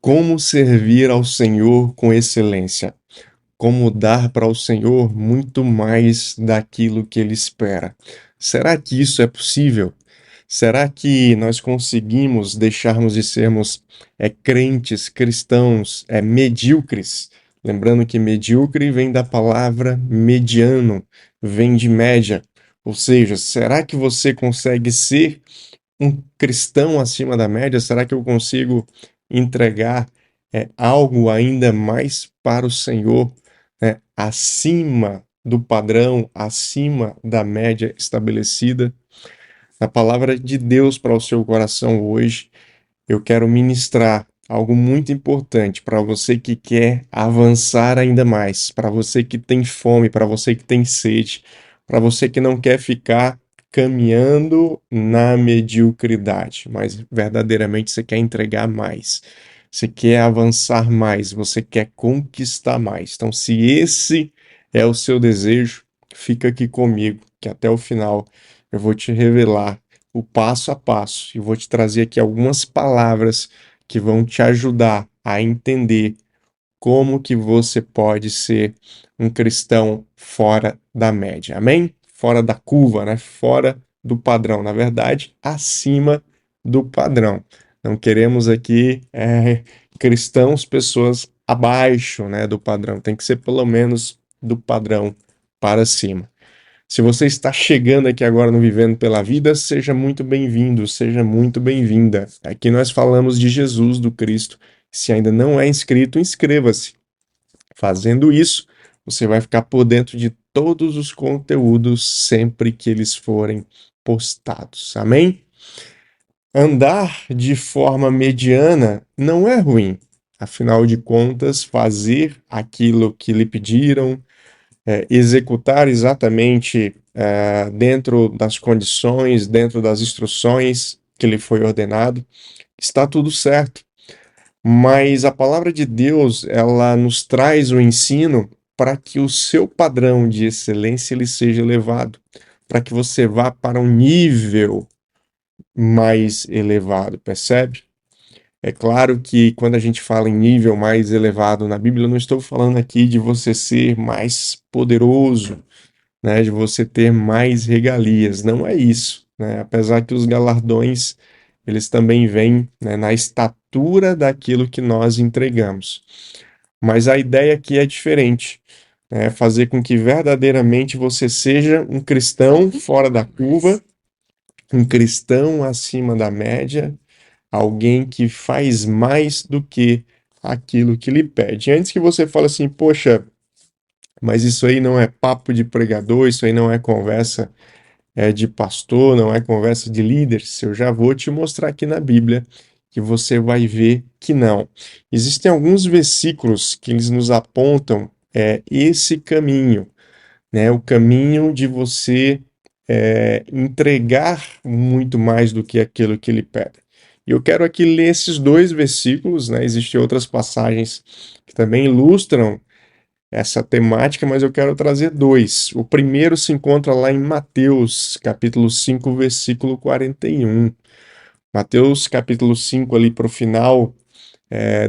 Como servir ao Senhor com excelência? Como dar para o Senhor muito mais daquilo que Ele espera? Será que isso é possível? Será que nós conseguimos deixarmos de sermos crentes, cristãos, medíocres? Lembrando que medíocre vem da palavra mediano, vem de média. Ou seja, será que você consegue ser um cristão acima da média? Será que eu consigo entregar algo ainda mais para o Senhor, né, acima do padrão, acima da média estabelecida? A palavra de Deus para o seu coração hoje, eu quero ministrar algo muito importante para você que quer avançar ainda mais, para você que tem fome, para você que tem sede, para você que não quer ficar caminhando na mediocridade, mas verdadeiramente você quer entregar mais. Você quer avançar mais, você quer conquistar mais. Então, se esse é o seu desejo, fica aqui comigo, que até o final eu vou te revelar o passo a passo e vou te trazer aqui algumas palavras que vão te ajudar a entender como que você pode ser um cristão fora da média. Amém? Fora da curva, né? Fora do padrão. Na verdade, acima do padrão. Não queremos aqui cristãos, pessoas abaixo, né, do padrão. Tem que ser pelo menos do padrão para cima. Se você está chegando aqui agora no Vivendo pela Vida, seja muito bem-vindo, seja muito bem-vinda. Aqui nós falamos de Jesus, do Cristo. Se ainda não é inscrito, inscreva-se. Fazendo isso, você vai ficar por dentro de todos os conteúdos sempre que eles forem postados. Amém? Andar de forma mediana não é ruim. Afinal de contas, fazer aquilo que lhe pediram, executar exatamente dentro das condições, dentro das instruções que lhe foi ordenado, está tudo certo. Mas a palavra de Deus, ela nos traz o ensino para que o seu padrão de excelência ele seja elevado, para que você vá para um nível mais elevado, percebe? É claro que quando a gente fala em nível mais elevado na Bíblia, eu não estou falando aqui de você ser mais poderoso, né, de você ter mais regalias, não é isso, né? Apesar que os galardões eles também vêm, né, na estatura daquilo que nós entregamos. Mas a ideia aqui é diferente, né? Fazer com que verdadeiramente você seja um cristão fora da curva, um cristão acima da média, alguém que faz mais do que aquilo que lhe pede. Antes que você fale assim, poxa, mas isso aí não é papo de pregador, isso aí não é conversa de pastor, não é conversa de líderes. Eu já vou te mostrar aqui na Bíblia que você vai ver que não. Existem alguns versículos que eles nos apontam esse caminho, né? O caminho de você entregar muito mais do que aquilo que ele pede. E eu quero aqui ler esses dois versículos, né? Existem outras passagens que também ilustram essa temática, mas eu quero trazer dois. O primeiro se encontra lá em Mateus, capítulo 5, versículo 41. Mateus, capítulo 5, ali para o final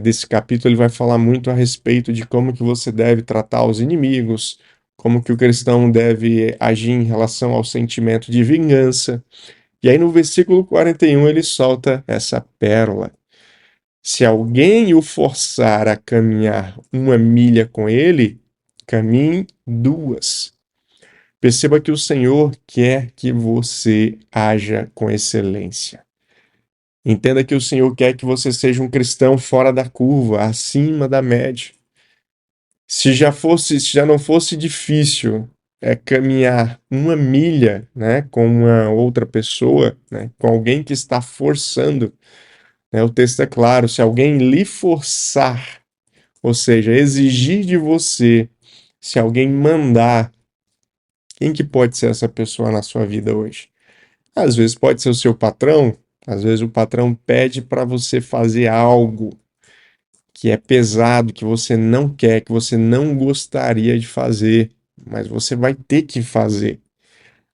desse capítulo, ele vai falar muito a respeito de como que você deve tratar os inimigos, como que o cristão deve agir em relação ao sentimento de vingança. E aí no versículo 41 ele solta essa pérola. Se alguém o forçar a caminhar 1 milha com ele, caminhe 2. Perceba que o Senhor quer que você haja com excelência. Entenda que o Senhor quer que você seja um cristão fora da curva, acima da média. Se já não fosse difícil caminhar 1 milha, né, com uma outra pessoa, né, com alguém que está forçando, né, o texto é claro, se alguém lhe forçar, ou seja, exigir de você, se alguém mandar, quem que pode ser essa pessoa na sua vida hoje? Às vezes pode ser o seu patrão, às vezes o patrão pede para você fazer algo que é pesado, que você não quer, que você não gostaria de fazer, mas você vai ter que fazer.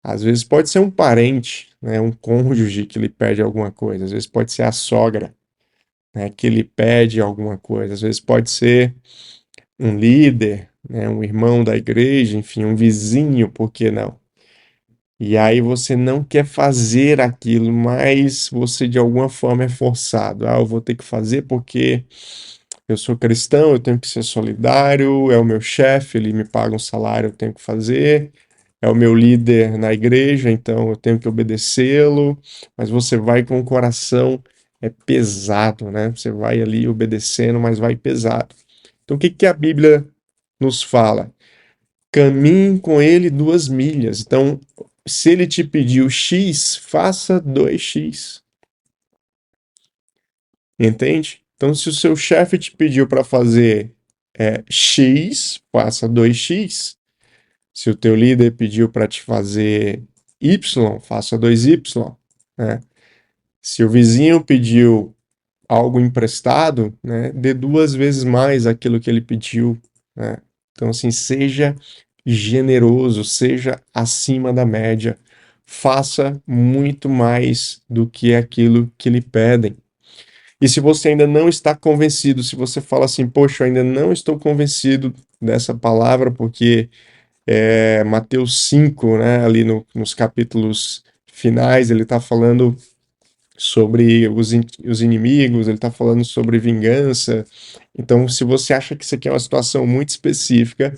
Às vezes pode ser um parente, né, um cônjuge que lhe pede alguma coisa, às vezes pode ser a sogra, né, que lhe pede alguma coisa. Às vezes pode ser um líder, né, um irmão da igreja, enfim, um vizinho, por que não? E aí você não quer fazer aquilo, mas você de alguma forma é forçado. Ah, eu vou ter que fazer porque eu sou cristão, eu tenho que ser solidário, é o meu chefe, ele me paga um salário, eu tenho que fazer. É o meu líder na igreja, então eu tenho que obedecê-lo. Mas você vai com o coração pesado, né? Você vai ali obedecendo, mas vai pesado. Então o que que a Bíblia nos fala? Caminhe com ele 2 milhas. Então, se ele te pediu X, faça 2x. Entende? Então, se o seu chefe te pediu para fazer X, faça 2x. Se o teu líder pediu para te fazer Y, faça 2y. Né? Se o vizinho pediu algo emprestado, né, dê 2 vezes mais aquilo que ele pediu. Né? Então, assim, seja generoso, seja acima da média. Faça muito mais do que aquilo que lhe pedem. E se você ainda não está convencido, se você fala assim, poxa, eu ainda não estou convencido dessa palavra, porque Mateus 5, né, ali nos capítulos finais, ele está falando sobre os inimigos, ele está falando sobre vingança. Então, se você acha que isso aqui é uma situação muito específica,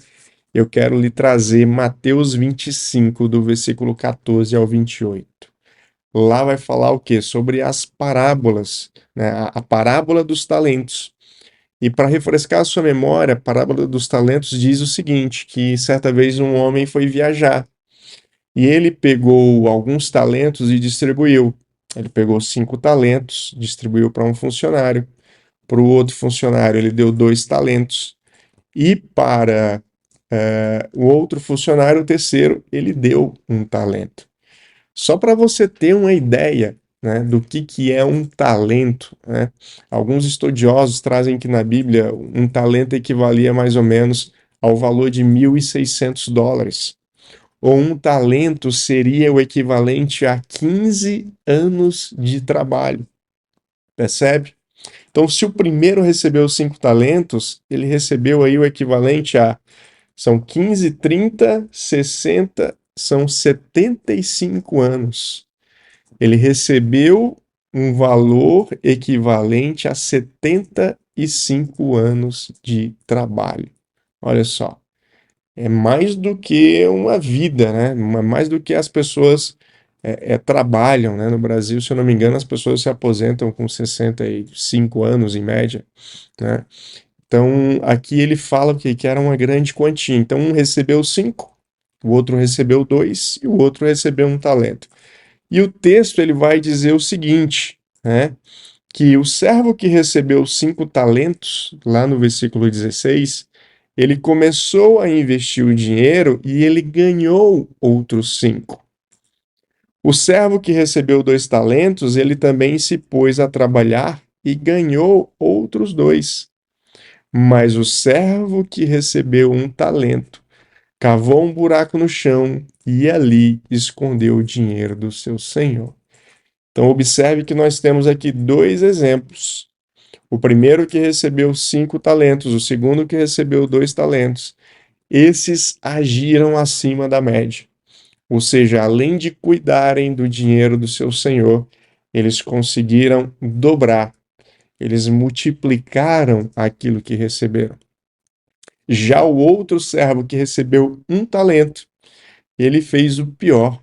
eu quero lhe trazer Mateus 25, do versículo 14 ao 28. Lá vai falar o quê? Sobre as parábolas, né? A parábola dos talentos. E para refrescar a sua memória, a parábola dos talentos diz o seguinte, que certa vez um homem foi viajar e ele pegou alguns talentos e distribuiu. Ele pegou 5 talentos, distribuiu para um funcionário. Para o outro funcionário, ele deu 2 talentos. E para o outro funcionário, o terceiro, ele deu 1 talento. Só para você ter uma ideia, né, do que é um talento, né? Alguns estudiosos trazem que na Bíblia um talento equivalia mais ou menos ao valor de US$ 1.600. Ou um talento seria o equivalente a 15 anos de trabalho. Percebe? Então, se o primeiro recebeu 5 talentos, ele recebeu aí o equivalente a são 15, 30, 60, são 75 anos. Ele recebeu um valor equivalente a 75 anos de trabalho. Olha só, é mais do que uma vida, né? Mais do que as pessoas trabalham, né? No Brasil, se eu não me engano, as pessoas se aposentam com 65 anos em média, né? Então, aqui ele fala que era uma grande quantia. Então, um recebeu 5, o outro recebeu 2 e o outro recebeu 1 talento. E o texto ele vai dizer o seguinte, né? Que o servo que recebeu 5 talentos, lá no versículo 16, ele começou a investir o dinheiro e ele ganhou outros 5. O servo que recebeu 2 talentos, ele também se pôs a trabalhar e ganhou outros 2. Mas o servo que recebeu 1 talento cavou um buraco no chão e ali escondeu o dinheiro do seu senhor. Então, observe que nós temos aqui 2 exemplos. O primeiro que recebeu 5 talentos, o segundo que recebeu 2 talentos. Esses agiram acima da média. Ou seja, além de cuidarem do dinheiro do seu senhor, eles conseguiram dobrar, eles multiplicaram aquilo que receberam. Já o outro servo que recebeu 1 talento, ele fez o pior.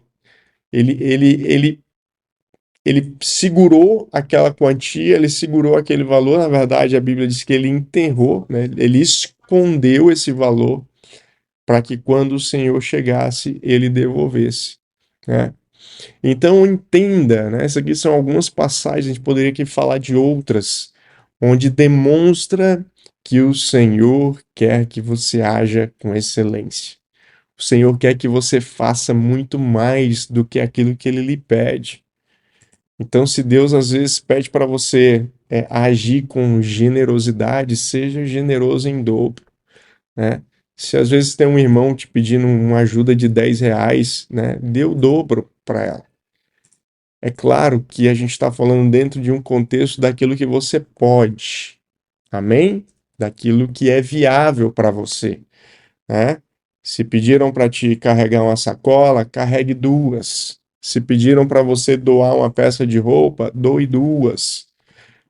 Ele segurou aquela quantia, ele segurou aquele valor. Na verdade, a Bíblia diz que ele enterrou, né? Ele escondeu esse valor para que quando o Senhor chegasse, ele devolvesse. Né? Então, entenda, né? Essas aqui são algumas passagens, a gente poderia aqui falar de outras, onde demonstra que o Senhor quer que você haja com excelência. O Senhor quer que você faça muito mais do que aquilo que ele lhe pede. Então, se Deus às vezes pede para você agir com generosidade, seja generoso em dobro, né? Se às vezes tem um irmão te pedindo uma ajuda de R$ 10, né? Dê o dobro para ela. É claro que a gente está falando dentro de um contexto daquilo que você pode, amém? Daquilo que é viável para você, né? Se pediram para te carregar uma sacola, carregue duas. Se pediram para você doar uma peça de roupa, doe duas.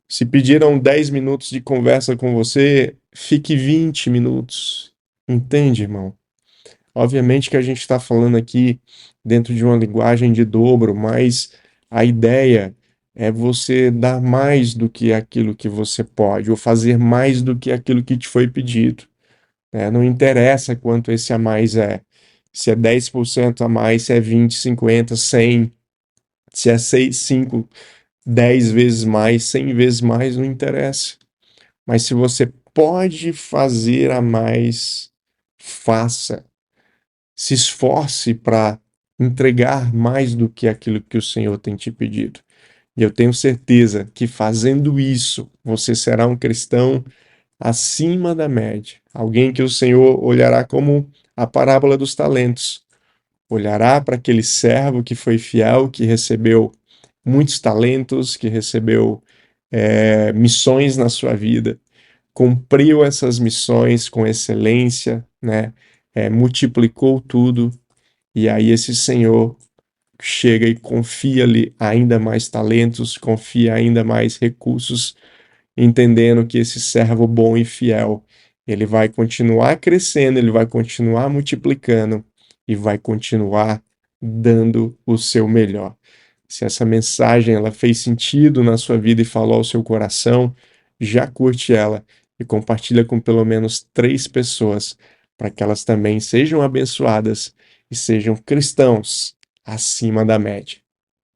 Se pediram 10 minutos de conversa com você, fique 20 minutos. Entende, irmão? Obviamente que a gente está falando aqui dentro de uma linguagem de dobro, mas a ideia é você dar mais do que aquilo que você pode, ou fazer mais do que aquilo que te foi pedido, né? Não interessa quanto esse a mais é. Se é 10% a mais, se é 20, 50, 100, se é 6, 5, 10 vezes mais, 100 vezes mais, não interessa. Mas se você pode fazer a mais, faça. Se esforce para entregar mais do que aquilo que o Senhor tem te pedido. E eu tenho certeza que fazendo isso, você será um cristão acima da média. Alguém que o Senhor olhará como a parábola dos talentos. Olhará para aquele servo que foi fiel, que recebeu muitos talentos, que recebeu missões na sua vida, cumpriu essas missões com excelência, né? Multiplicou tudo, e aí esse Senhor chega e confia-lhe ainda mais talentos, confia ainda mais recursos, entendendo que esse servo bom e fiel, ele vai continuar crescendo, ele vai continuar multiplicando e vai continuar dando o seu melhor. Se essa mensagem ela fez sentido na sua vida e falou ao seu coração, já curte ela e compartilha com pelo menos 3 pessoas, para que elas também sejam abençoadas e sejam cristãos acima da média.